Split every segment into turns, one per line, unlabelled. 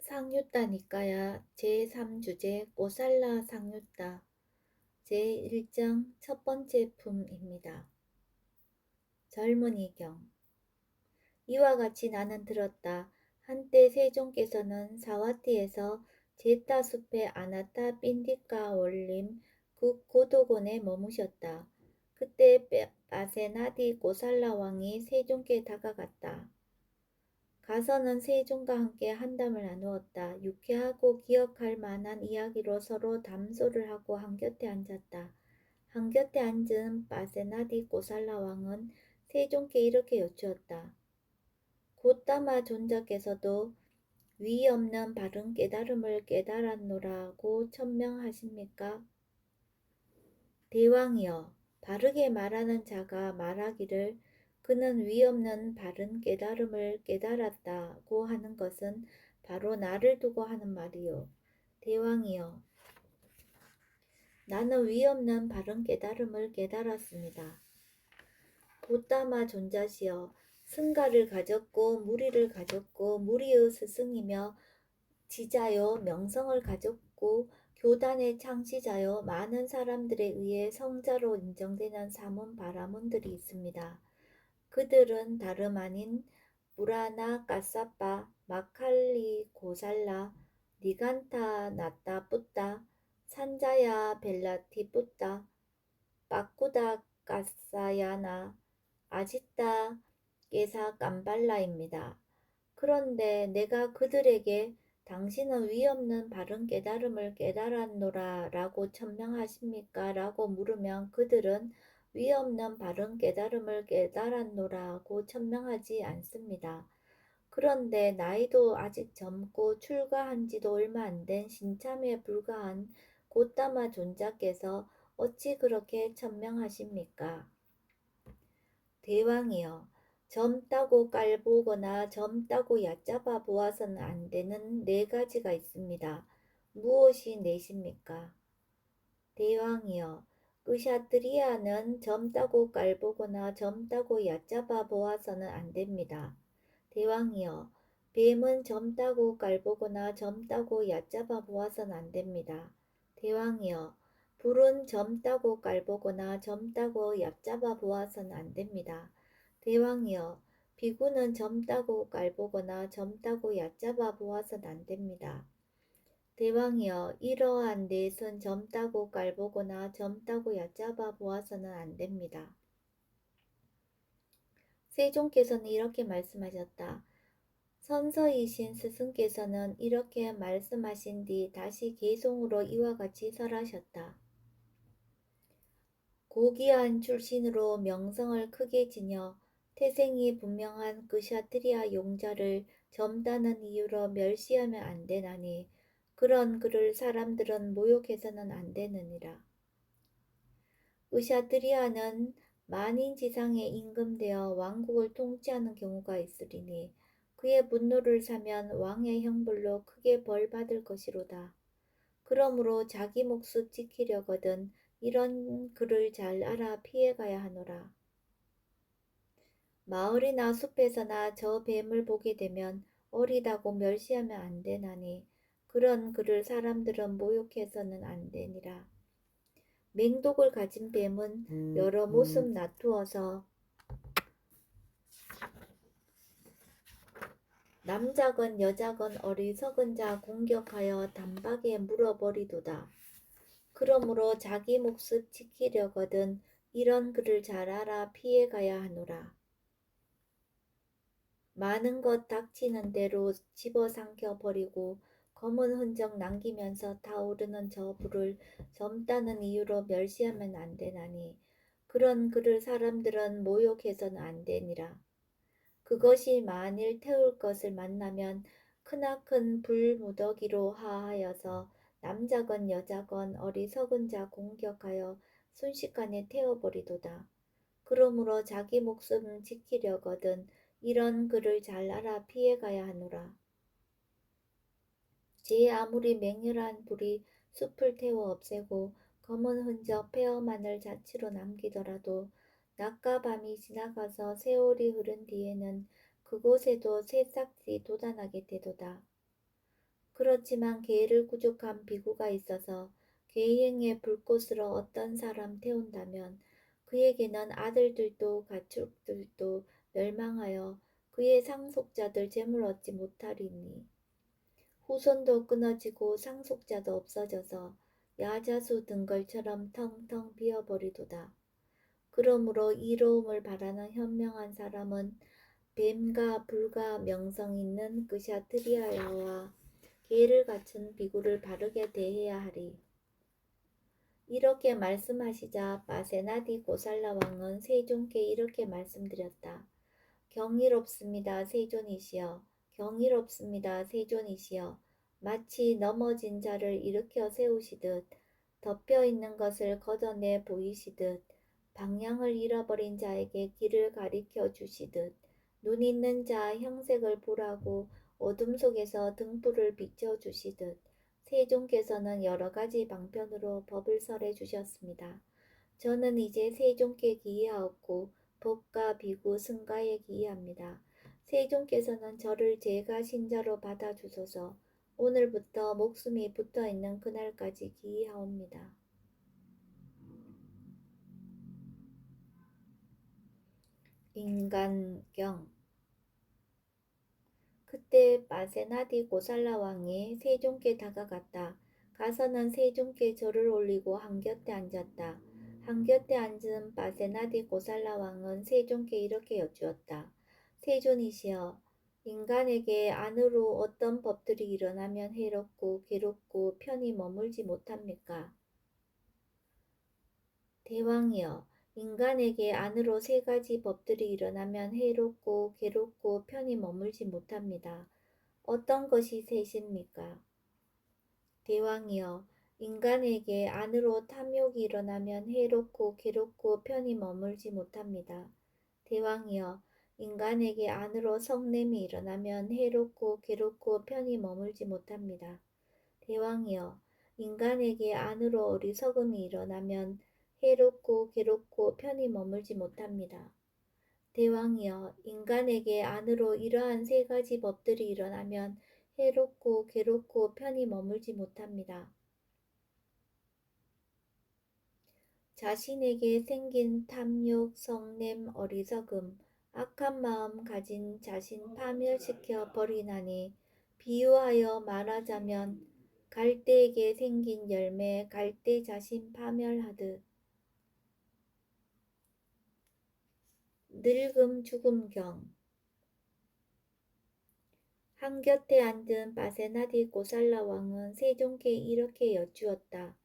상유따니까야 제3주제 꼬살라 상유따 제1장 첫 번째 품입니다. 젊은이경 이와 같이 나는 들었다. 한때 세종께서는 사와티에서 제따 숲의 아나타 삔디까 월림 고도곤에 머무셨다. 그때 바세나디 고살라 왕이 세종께 다가갔다. 가서는 세종과 함께 한담을 나누었다. 유쾌하고 기억할 만한 이야기로 서로 담소를 하고 한곁에 앉았다. 한곁에 앉은 바세나디 고살라 왕은 세종께 이렇게 여쭈었다. 곧다마 존자께서도 위 없는 바른 깨달음을 깨달았노라고 천명하십니까? 대왕이여, 바르게 말하는 자가 말하기를 그는 위 없는 바른 깨달음을 깨달았다고 하는 것은 바로 나를 두고 하는 말이요. 대왕이여, 나는 위 없는 바른 깨달음을 깨달았습니다. 곧다마 존자시여, 승가를 가졌고 무리를 가졌고 무리의 스승이며 지자요 명성을 가졌고 교단의 창시자요 많은 사람들에 의해 성자로 인정되는 사문 바라문들이 있습니다. 그들은 다름 아닌 무라나 까사빠, 마칼리 고살라, 니간타 나따 뿌따, 산자야 벨라티 뿌따, 빠꾸다 까사야나, 아지따 게사 깜발라입니다. 그런데 내가 그들에게 당신은 위 없는 바른 깨달음을 깨달았노라 라고 천명하십니까? 라고 물으면 그들은 위 없는 바른 깨달음을 깨달았노라고 천명하지 않습니다. 그런데 나이도 아직 젊고 출가한 지도 얼마 안 된 신참에 불과한 곧다마 존자께서 어찌 그렇게 천명하십니까? 대왕이여, 젊다고 깔보거나 젊다고 얕잡아 보아서는 안 되는 네 가지가 있습니다. 무엇이 넷입니까? 대왕이여, 으샤트리아는 젊다고 깔보거나 젊다고 얕잡아 보아서는 안 됩니다. 대왕이여, 뱀은 젊다고 깔보거나 젊다고 얕잡아 보아서는 안 됩니다. 대왕이여, 불은 젊다고 깔보거나 젊다고 얕잡아 보아서는 안 됩니다. 대왕이여, 비구는 젊다고 깔보거나 젊다고 얕잡아 보아서는 안 됩니다. 대왕이여, 이러한 넷은 젊다고 깔보거나 젊다고 얕잡아 보아서는 안 됩니다. 세종께서는 이렇게 말씀하셨다. 선서이신 스승께서는 이렇게 말씀하신 뒤 다시 개송으로 이와 같이 설하셨다. 고귀한 출신으로 명성을 크게 지녀 태생이 분명한 그샤트리아 용자를 젊다는 이유로 멸시하면 안 되나니 그런 그를 사람들은 모욕해서는 안 되느니라. 그샤트리아는 만인지상에 임금되어 왕국을 통치하는 경우가 있으리니 그의 분노를 사면 왕의 형벌로 크게 벌받을 것이로다. 그러므로 자기 목숨 지키려거든 이런 그를 잘 알아 피해가야 하노라. 마을이나 숲에서나 저 뱀을 보게 되면 어리다고 멸시하면 안 되나니 그런 그를 사람들은 모욕해서는 안 되니라. 맹독을 가진 뱀은 여러 모습 나투어서 남자건 여자건 어리석은 자 공격하여 단박에 물어버리도다. 그러므로 자기 목숨 지키려거든 이런 그를 잘 알아 피해가야 하노라. 많은 것 닥치는 대로 집어삼켜 버리고 검은 흔적 남기면서 타오르는 저 불을 젊다는 이유로 멸시하면 안 되나니 그런 그를 사람들은 모욕해서는 안 되니라. 그것이 만일 태울 것을 만나면 크나큰 불무더기로 하하여서 남자건 여자건 어리석은 자 공격하여 순식간에 태워버리도다. 그러므로 자기 목숨 지키려거든 이런 그를 잘 알아 피해가야 하노라. 제 아무리 맹렬한 불이 숲을 태워 없애고 검은 흔적 폐허만을 자취로 남기더라도 낮과 밤이 지나가서 세월이 흐른 뒤에는 그곳에도 새싹들이 돋아나게 되도다. 그렇지만 개를 구족한 비구가 있어서 개행의 불꽃으로 어떤 사람 태운다면 그에게는 아들들도 가축들도 멸망하여 그의 상속자들 재물 얻지 못하리니 후손도 끊어지고 상속자도 없어져서 야자수 등걸처럼 텅텅 비어버리도다. 그러므로 이로움을 바라는 현명한 사람은 뱀과 불과 명성 있는 그샤트리아와 계를 갖춘 비구를 바르게 대해야 하리. 이렇게 말씀하시자 마세나디 고살라 왕은 세존께 이렇게 말씀드렸다. 경이롭습니다, 세존이시여. 경이롭습니다, 세존이시여. 마치 넘어진 자를 일으켜 세우시듯 덮여 있는 것을 걷어내 보이시듯 방향을 잃어버린 자에게 길을 가리켜 주시듯 눈 있는 자 형색을 보라고 어둠 속에서 등불을 비춰 주시듯 세종께서는 여러 가지 방편으로 법을 설해 주셨습니다. 저는 이제 세종께 기이하옵고 법과 비구 승가에 기이합니다. 세종께서는 저를 제가 신자로 받아주소서. 오늘부터 목숨이 붙어있는 그날까지 기이하옵니다. 인간경. 그때 마세나디 고살라 왕이 세종께 다가갔다. 가서는 세종께 절을 올리고 한곁에 앉았다. 한곁에 앉은 마세나디 고살라 왕은 세종께 이렇게 여쭈었다. 세존이시여, 인간에게 안으로 어떤 법들이 일어나면 해롭고 괴롭고 편히 머물지 못합니까? 대왕이여, 인간에게 안으로 세 가지 법들이 일어나면 해롭고 괴롭고 편히 머물지 못합니다. 어떤 것이 셋입니까? 대왕이여, 인간에게 안으로 탐욕이 일어나면 해롭고 괴롭고 편히 머물지 못합니다. 대왕이여, 인간에게 안으로 성냄이 일어나면 해롭고 괴롭고 편히 머물지 못합니다. 대왕이여, 인간에게 안으로 어리석음이 일어나면 해롭고 괴롭고 편히 머물지 못합니다. 대왕이여, 인간에게 안으로 이러한 세 가지 법들이 일어나면 해롭고 괴롭고 편히 머물지 못합니다. 자신에게 생긴 탐욕, 성냄, 어리석음, 악한 마음 가진 자신 파멸시켜 버리나니 비유하여 말하자면 갈대에게 생긴 열매 갈대 자신 파멸하듯 늙음 죽음경. 한곁에 앉은 바세나디 고살라 왕은 세종께 이렇게 여쭈었다.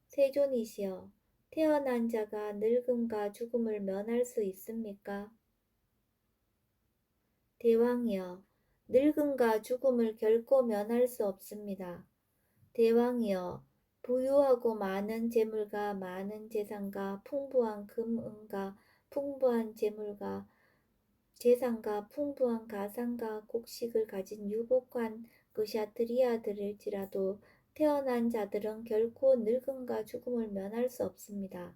세존이시여, 태어난 자가 늙음과 죽음을 면할 수 있습니까? 대왕이여, 늙음과 죽음을 결코 면할 수 없습니다. 대왕이여, 부유하고 많은 재물과 많은 재산과 풍부한 금은과 풍부한 재물과 재산과 풍부한 가상과 곡식을 가진 유복한 그샤트리아들일지라도 태어난 자들은 결코 늙음과 죽음을 면할 수 없습니다.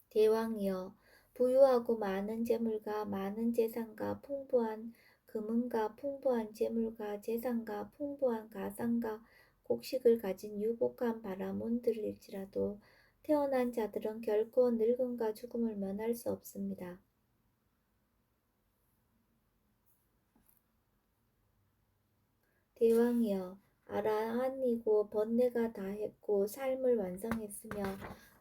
대왕이여, 부유하고 많은 재물과 많은 재산과 풍부한 금은과 풍부한 재물과 재산과 풍부한 가상과 곡식을 가진 유복한 바라몬들일지라도 태어난 자들은 결코 늙음과 죽음을 면할 수 없습니다. 대왕이여, 아라한이고 번뇌가 다했고 삶을 완성했으며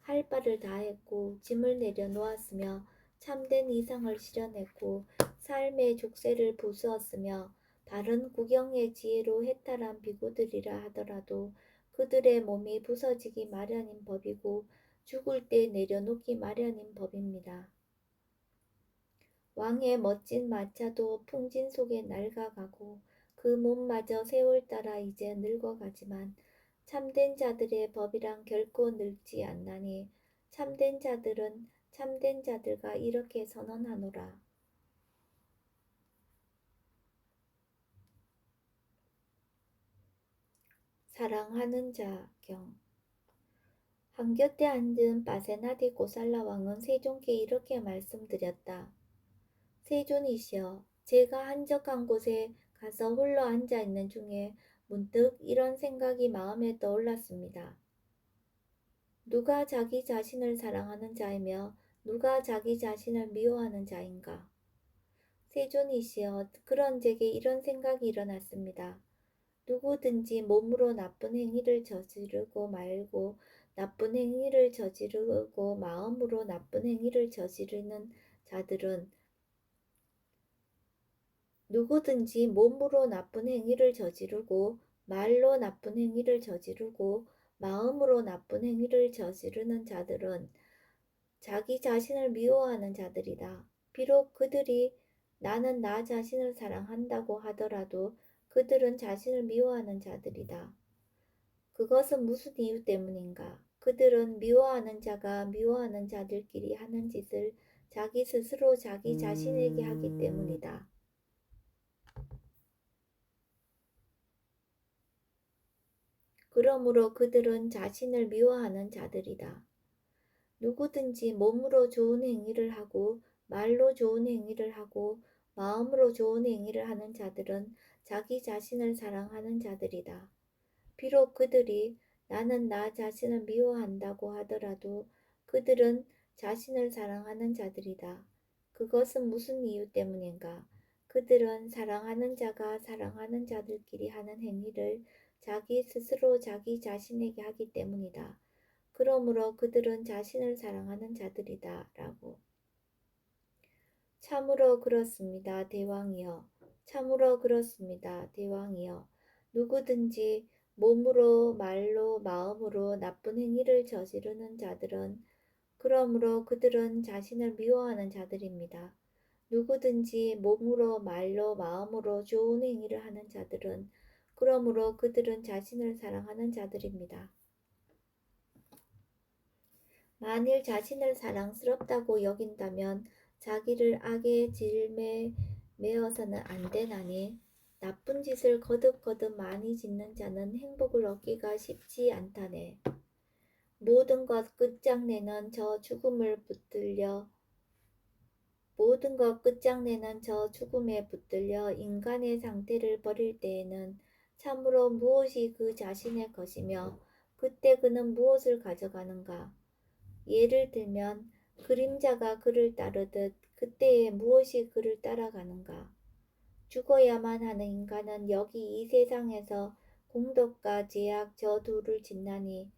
할 바를 다했고 짐을 내려놓았으며 참된 이상을 실현했고 삶의 족쇄를 부수었으며 바른 구경의 지혜로 해탈한 비구들이라 하더라도 그들의 몸이 부서지기 마련인 법이고 죽을 때 내려놓기 마련인 법입니다. 왕의 멋진 마차도 풍진 속에 낡아가고 그 몸마저 세월 따라 이제 늙어가지만 참된 자들의 법이란 결코 늙지 않나니 참된 자들은 참된 자들과 이렇게 선언하노라. 사랑하는 자경. 한곁에 앉은 바세나디 고살라 왕은 세종께 이렇게 말씀드렸다. 세존이시여, 제가 한적한 곳에 가서 홀로 앉아 있는 중에 문득 이런 생각이 마음에 떠올랐습니다. 누가 자기 자신을 사랑하는 자이며 누가 자기 자신을 미워하는 자인가? 세존이시여, 그런 제게 이런 생각이 일어났습니다. 누구든지 몸으로 나쁜 행위를 저지르고 말고 나쁜 행위를 저지르고 마음으로 나쁜 행위를 저지르는 자들은 누구든지 몸으로 나쁜 행위를 저지르고 말로 나쁜 행위를 저지르고 마음으로 나쁜 행위를 저지르는 자들은 자기 자신을 미워하는 자들이다. 비록 그들이 나는 나 자신을 사랑한다고 하더라도 그들은 자신을 미워하는 자들이다. 그것은 무슨 이유 때문인가? 그들은 미워하는 자가 미워하는 자들끼리 하는 짓을 자기 스스로 자기 자신에게 하기 때문이다. 그러므로 그들은 자신을 미워하는 자들이다. 누구든지 몸으로 좋은 행위를 하고 말로 좋은 행위를 하고 마음으로 좋은 행위를 하는 자들은 자기 자신을 사랑하는 자들이다. 비록 그들이 나는 나 자신을 미워한다고 하더라도 그들은 자신을 사랑하는 자들이다. 그것은 무슨 이유 때문인가? 그들은 사랑하는 자가 사랑하는 자들끼리 하는 행위를 자기 스스로 자기 자신에게 하기 때문이다. 그러므로 그들은 자신을 사랑하는 자들이다. 라고. 참으로 그렇습니다. 대왕이여. 참으로 그렇습니다. 대왕이여. 누구든지 몸으로 말로 마음으로 나쁜 행위를 저지르는 자들은 그러므로 그들은 자신을 미워하는 자들입니다. 누구든지 몸으로 말로 마음으로 좋은 행위를 하는 자들은 그러므로 그들은 자신을 사랑하는 자들입니다. 만일 자신을 사랑스럽다고 여긴다면 자기를 악의 질매에 매어서는 안 되나니 나쁜 짓을 거듭거듭 많이 짓는 자는 행복을 얻기가 쉽지 않다네. 모든 것 끝장내는 저 죽음을 붙들려 모든 것 끝장내는 저 죽음에 붙들려 인간의 상태를 버릴 때에는 참으로 무엇이 그 자신의 것이며 그때 그는 무엇을 가져가는가? 예를 들면 그림자가 그를 따르듯 그때에 무엇이 그를 따라가는가? 죽어야만 하는 인간은 여기 이 세상에서 공덕과 제약 저 둘을 짓나니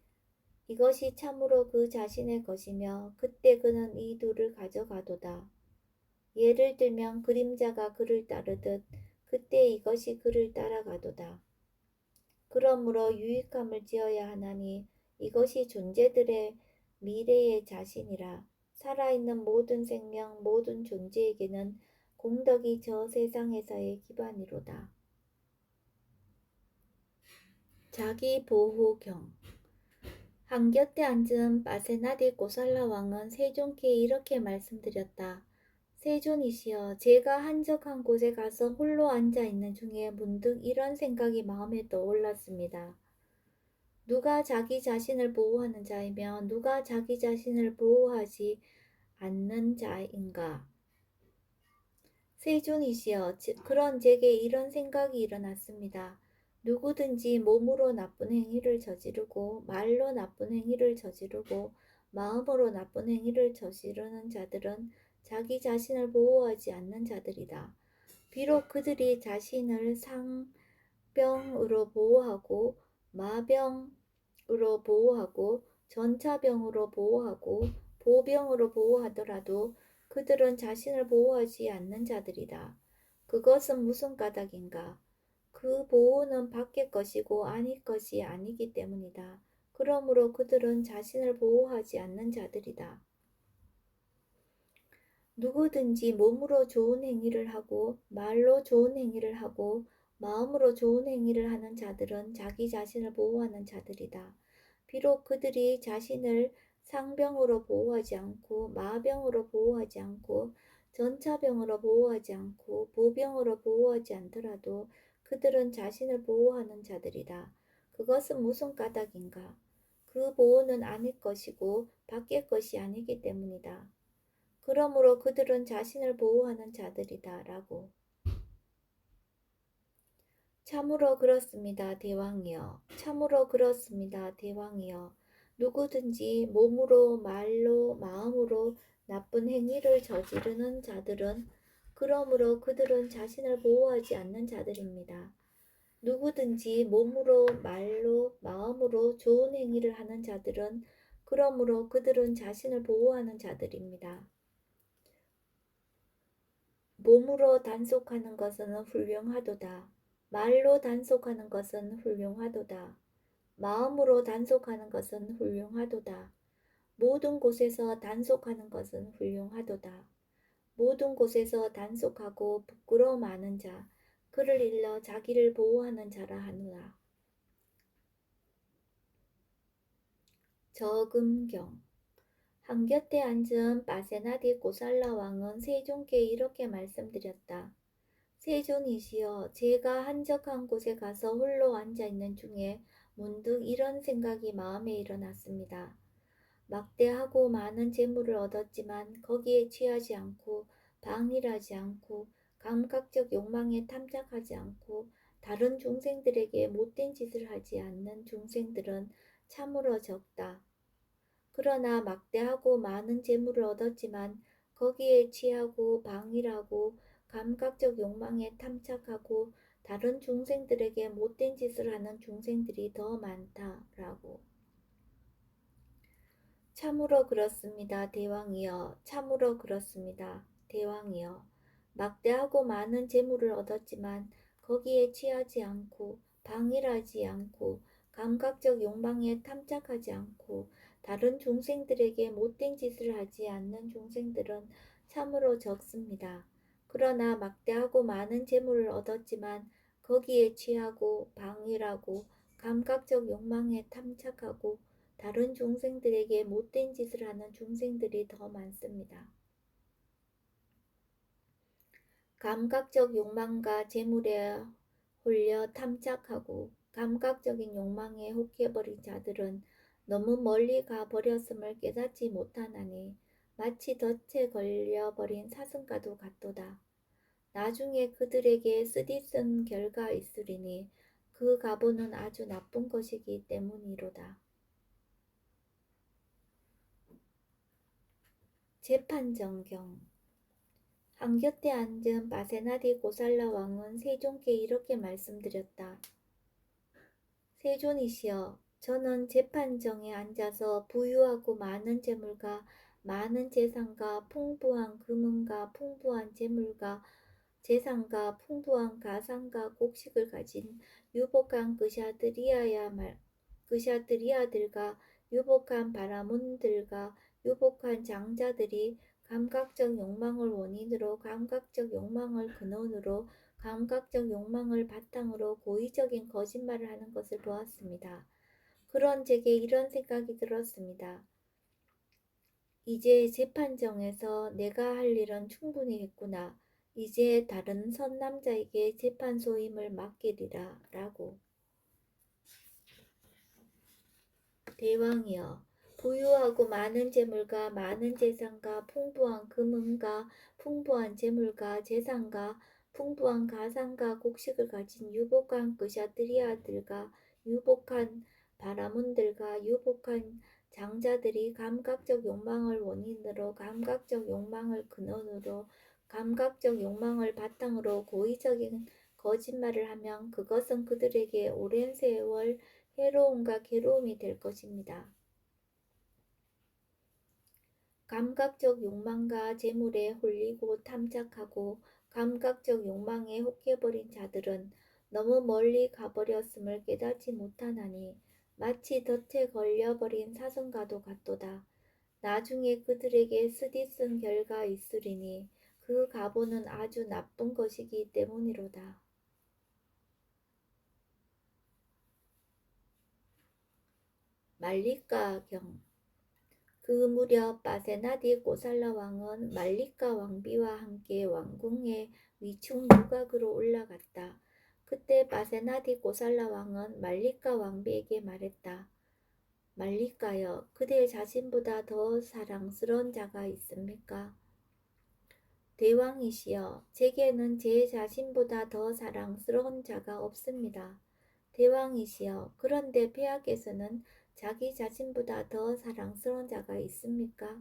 이것이 참으로 그 자신의 것이며 그때 그는 이 둘을 가져가도다. 예를 들면 그림자가 그를 따르듯 그때 이것이 그를 따라가도다. 그러므로 유익함을 지어야 하나니 이것이 존재들의 미래의 자신이라. 살아있는 모든 생명 모든 존재에게는 공덕이 저 세상에서의 기반이로다. 자기보호경. 한곁에 앉은 바세나디 고살라 왕은 세존께 이렇게 말씀드렸다. 세존이시여, 제가 한적한 곳에 가서 홀로 앉아 있는 중에 문득 이런 생각이 마음에 떠올랐습니다. 누가 자기 자신을 보호하는 자이며 누가 자기 자신을 보호하지 않는 자인가? 세존이시여, 그런 제게 이런 생각이 일어났습니다. 누구든지 몸으로 나쁜 행위를 저지르고 말로 나쁜 행위를 저지르고 마음으로 나쁜 행위를 저지르는 자들은 자기 자신을 보호하지 않는 자들이다. 비록 그들이 자신을 상병으로 보호하고 마병으로 보호하고 전차병으로 보호하고 보병으로 보호하더라도 그들은 자신을 보호하지 않는 자들이다. 그것은 무슨 까닭인가? 그 보호는 밖의 것이고 아닐 것이 아니기 때문이다. 그러므로 그들은 자신을 보호하지 않는 자들이다. 누구든지 몸으로 좋은 행위를 하고 말로 좋은 행위를 하고 마음으로 좋은 행위를 하는 자들은 자기 자신을 보호하는 자들이다. 비록 그들이 자신을 상병으로 보호하지 않고 마병으로 보호하지 않고 전차병으로 보호하지 않고 보병으로 보호하지 않더라도 그들은 자신을 보호하는 자들이다. 그것은 무슨 까닭인가? 그 보호는 아닐 것이고 밖의 것이 아니기 때문이다. 그러므로 그들은 자신을 보호하는 자들이다. 라고. 참으로 그렇습니다, 대왕이여. 참으로 그렇습니다, 대왕이여. 누구든지 몸으로, 말로, 마음으로 나쁜 행위를 저지르는 자들은 그러므로 그들은 자신을 보호하지 않는 자들입니다. 누구든지 몸으로, 말로, 마음으로 좋은 행위를 하는 자들은 그러므로 그들은 자신을 보호하는 자들입니다. 몸으로 단속하는 것은 훌륭하도다. 말로 단속하는 것은 훌륭하도다. 마음으로 단속하는 것은 훌륭하도다. 모든 곳에서 단속하는 것은 훌륭하도다. 모든 곳에서 단속하고 부끄러움 많은 자, 그를 일러 자기를 보호하는 자라 하노라. 저금경. 한곁에 앉은 바세나디 고살라 왕은 세존께 이렇게 말씀드렸다. 세존이시여, 제가 한적한 곳에 가서 홀로 앉아있는 중에 문득 이런 생각이 마음에 일어났습니다. 막대하고 많은 재물을 얻었지만 거기에 취하지 않고 방일하지 않고 감각적 욕망에 탐착하지 않고 다른 중생들에게 못된 짓을 하지 않는 중생들은 참으로 적다. 그러나 막대하고 많은 재물을 얻었지만 거기에 취하고 방일하고 감각적 욕망에 탐착하고 다른 중생들에게 못된 짓을 하는 중생들이 더 많다라고. 참으로 그렇습니다, 대왕이여. 참으로 그렇습니다, 대왕이여. 막대하고 많은 재물을 얻었지만 거기에 취하지 않고 방일하지 않고 감각적 욕망에 탐착하지 않고 다른 중생들에게 못된 짓을 하지 않는 중생들은 참으로 적습니다. 그러나 막대하고 많은 재물을 얻었지만 거기에 취하고 방일하고 감각적 욕망에 탐착하고 다른 중생들에게 못된 짓을 하는 중생들이 더 많습니다. 감각적 욕망과 재물에 홀려 탐착하고 감각적인 욕망에 혹해버린 자들은 너무 멀리 가버렸음을 깨닫지 못하나니 마치 덫에 걸려버린 사슴과도 같도다. 나중에 그들에게 쓰디쓴 결과 있으리니 그 가보는 아주 나쁜 것이기 때문이로다. 재판정경. 한곁에 앉은 바세나디 고살라 왕은 세존께 이렇게 말씀드렸다. 세존이시여, 저는 재판정에 앉아서 부유하고 많은 재물과 많은 재산과 풍부한 금은과 풍부한 재물과 재산과 풍부한 가상과 곡식을 가진 유복한 그샤드리아들과 유복한 바라문들과 유복한 장자들이 감각적 욕망을 원인으로 감각적 욕망을 근원으로 감각적 욕망을 바탕으로 고의적인 거짓말을 하는 것을 보았습니다. 그런 제게 이런 생각이 들었습니다. 이제 재판정에서 내가 할 일은 충분히 했구나. 이제 다른 선남자에게 재판소임을 맡기리라 라고. 대왕이여, 부유하고 많은 재물과 많은 재산과 풍부한 금은과 풍부한 재물과 재산과 풍부한 가상과 곡식을 가진 유복한 그샤드리아들과 유복한 바라문들과 유복한 장자들이 감각적 욕망을 원인으로 감각적 욕망을 근원으로 감각적 욕망을 바탕으로 고의적인 거짓말을 하면 그것은 그들에게 오랜 세월 해로움과 괴로움이 될 것입니다. 감각적 욕망과 재물에 홀리고 탐착하고 감각적 욕망에 혹해버린 자들은 너무 멀리 가버렸음을 깨닫지 못하나니 마치 덫에 걸려버린 사슴과도 같도다. 나중에 그들에게 쓰디쓴 결과 있으리니 그 가보는 아주 나쁜 것이기 때문이로다. 말리가경. 그 무렵 바세나디 고살라 왕은 말리가 왕비와 함께 왕궁의 위층 유곽으로 올라갔다. 그때 바세나디 고살라 왕은 말리가 왕비에게 말했다. 말리가여, 그대 자신보다 더 사랑스러운 자가 있습니까? 대왕이시여, 제게는 제 자신보다 더 사랑스러운 자가 없습니다. 대왕이시여, 그런데 폐하께서는 자기 자신보다 더 사랑스러운 자가 있습니까?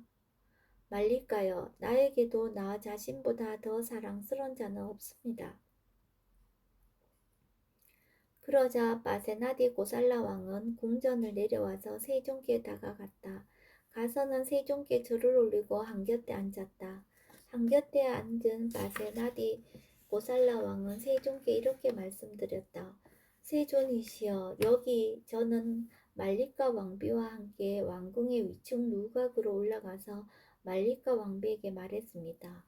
말릴까요? 나에게도 나 자신보다 더 사랑스러운 자는 없습니다. 그러자 바세나디 고살라 왕은 궁전을 내려와서 세종께 다가갔다. 가서는 세종께 절을 올리고 한곁에 앉았다. 한곁에 앉은 바세나디 고살라 왕은 세종께 이렇게 말씀드렸다. 세존이시여, 여기 저는 말리카 왕비와 함께 왕궁의 위층 누각으로 올라가서 말리카 왕비에게 말했습니다.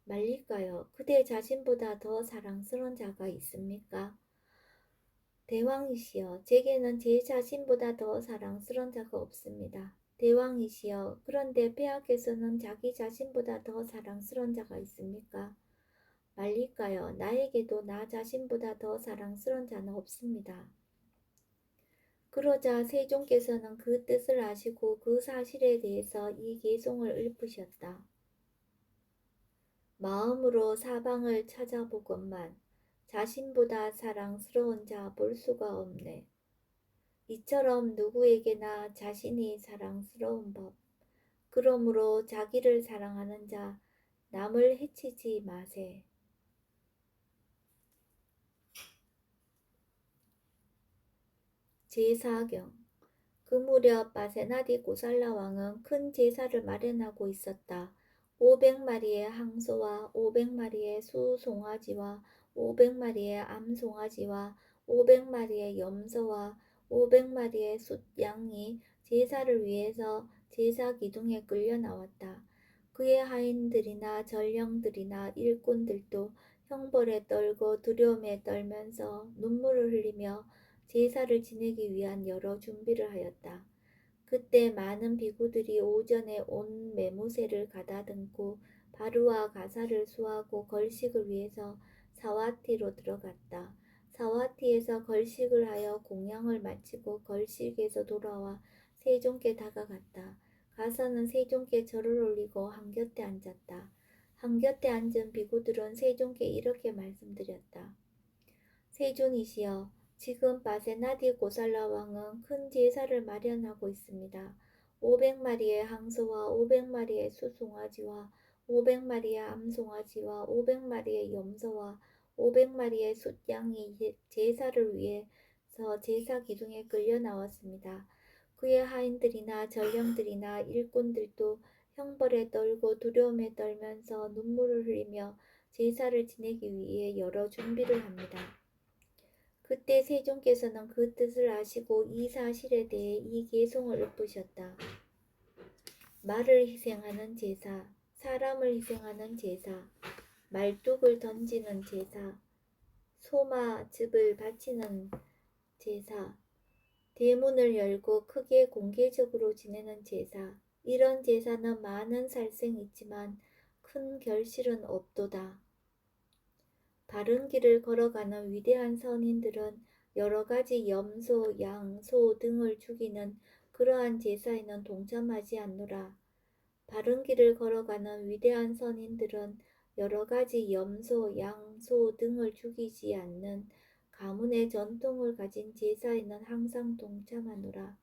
말리카여, 그대 자신보다 더 사랑스러운 자가 있습니까? 대왕이시여, 제게는 제 자신보다 더 사랑스러운 자가 없습니다. 대왕이시여, 그런데 폐하께서는 자기 자신보다 더 사랑스러운 자가 있습니까? 말릴까요? 나에게도 나 자신보다 더 사랑스러운 자는 없습니다. 그러자 세종께서는 그 뜻을 아시고 그 사실에 대해서 이 계송을 읊으셨다. 마음으로 사방을 찾아보건만 자신보다 사랑스러운 자 볼 수가 없네. 이처럼 누구에게나 자신이 사랑스러운 법. 그러므로 자기를 사랑하는 자, 남을 해치지 마세. 제사경. 그 무렵 바세나디 고살라 왕은 큰 제사를 마련하고 있었다. 500마리의 항소와 500마리의 수송아지와 500마리의 암송아지와 500마리의 염소와 500마리의 숫양이 제사를 위해서 제사 기둥에 끌려 나왔다. 그의 하인들이나 전령들이나 일꾼들도 형벌에 떨고 두려움에 떨면서 눈물을 흘리며 제사를 지내기 위한 여러 준비를 하였다. 그때 많은 비구들이 오전에 온 매무새를 가다듬고 바루와 가사를 수하고 걸식을 위해서 사와티로 들어갔다. 사와티에서 걸식을 하여 공양을 마치고 걸식에서 돌아와 세종께 다가갔다. 가서는 세종께 절을 올리고 한곁에 앉았다. 한곁에 앉은 비구들은 세종께 이렇게 말씀드렸다. 세존이시여, 지금 바세나디 고살라 왕은 큰 제사를 마련하고 있습니다. 500마리의 항소와 500마리의 수송아지와 500마리의 암송아지와 500마리의 염소와 500마리의 숫양이 제사를 위해서 제사 기둥에 끌려 나왔습니다. 그의 하인들이나 전령들이나 일꾼들도 형벌에 떨고 두려움에 떨면서 눈물을 흘리며 제사를 지내기 위해 여러 준비를 합니다. 그때 세종께서는 그 뜻을 아시고 이 사실에 대해 이 계송을 읊으셨다. 말을 희생하는 제사, 사람을 희생하는 제사, 말뚝을 던지는 제사, 소마즙을 바치는 제사, 대문을 열고 크게 공개적으로 지내는 제사. 이런 제사는 많은 살생이 있지만 큰 결실은 없도다. 바른 길을 걸어가는 위대한 선인들은 여러 가지 염소, 양, 소 등을 죽이는 그러한 제사에는 동참하지 않노라. 바른 길을 걸어가는 위대한 선인들은 여러 가지 염소, 양, 소 등을 죽이지 않는 가문의 전통을 가진 제사에는 항상 동참하노라.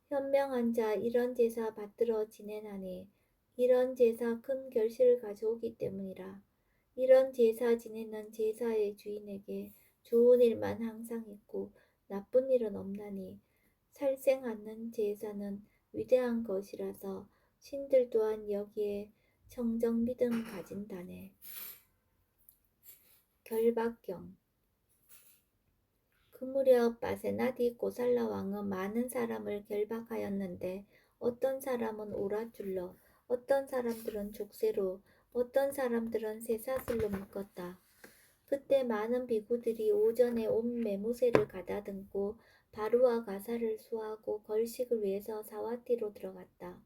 현명한 자 이런 제사 받들어 지내나니 이런 제사 큰 결실을 가져오기 때문이라. 이런 제사 지내는 제사의 주인에게 좋은 일만 항상 있고 나쁜 일은 없나니 살생 않는 제사는 위대한 것이라서 신들 또한 여기에 청정 믿음 가진다네. 결박경. 그 무렵 바세나디 고살라 왕은 많은 사람을 결박하였는데 어떤 사람은 오랏줄로, 어떤 사람들은 족쇄로, 어떤 사람들은 쇠사슬로 묶었다. 그때 많은 비구들이 오전에 온 매무새를 가다듬고 바루와 가사를 수하고 걸식을 위해서 사와띠로 들어갔다.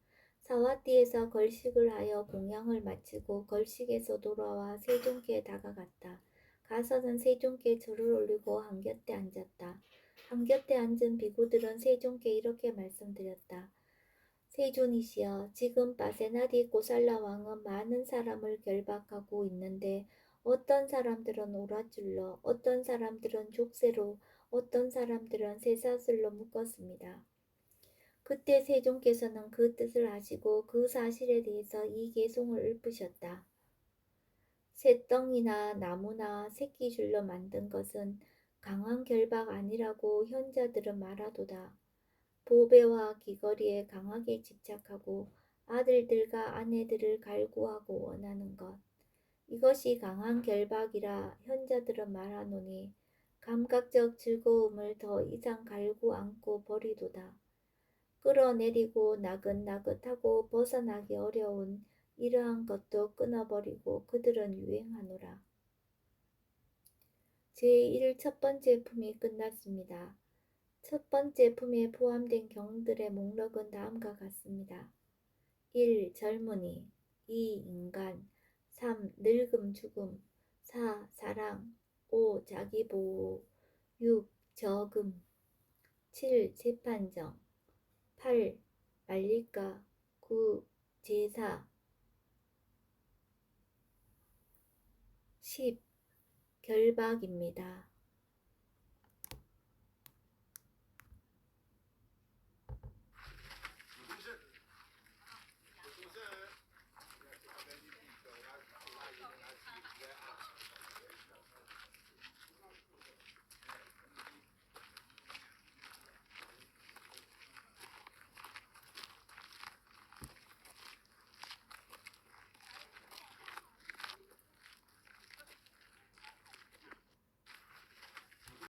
사와띠에서 걸식을 하여 공양을 마치고 걸식에서 돌아와 세종께 다가갔다. 가서는 세종께 절을 올리고 한곁에 앉았다. 한곁에 앉은 비구들은 세종께 이렇게 말씀드렸다. 세존이시여, 지금 바세나디 고살라 왕은 많은 사람을 결박하고 있는데 어떤 사람들은 오랏줄로, 어떤 사람들은 족쇄로, 어떤 사람들은 쇠사슬로 묶었습니다. 그때 세종께서는 그 뜻을 아시고 그 사실에 대해서 이 계송을 읊으셨다. 쇳덩이나 나무나 새끼줄로 만든 것은 강한 결박 아니라고 현자들은 말하도다. 보배와 귀걸이에 강하게 집착하고 아들들과 아내들을 갈구하고 원하는 것, 이것이 강한 결박이라 현자들은 말하노니 감각적 즐거움을 더 이상 갈구 않고 버리도다. 끌어내리고 나긋나긋하고 벗어나기 어려운 이러한 것도 끊어버리고 그들은 유행하노라. 제1 첫 번째 품이 끝났습니다. 첫 번째 품에 포함된 경들의 목록은 다음과 같습니다. 1. 젊은이 2. 인간 3. 늙음 죽음 4. 사랑 5. 자기보호 6. 저금 7. 재판정 8. 말릴가 9. 제사 10. 결박입니다.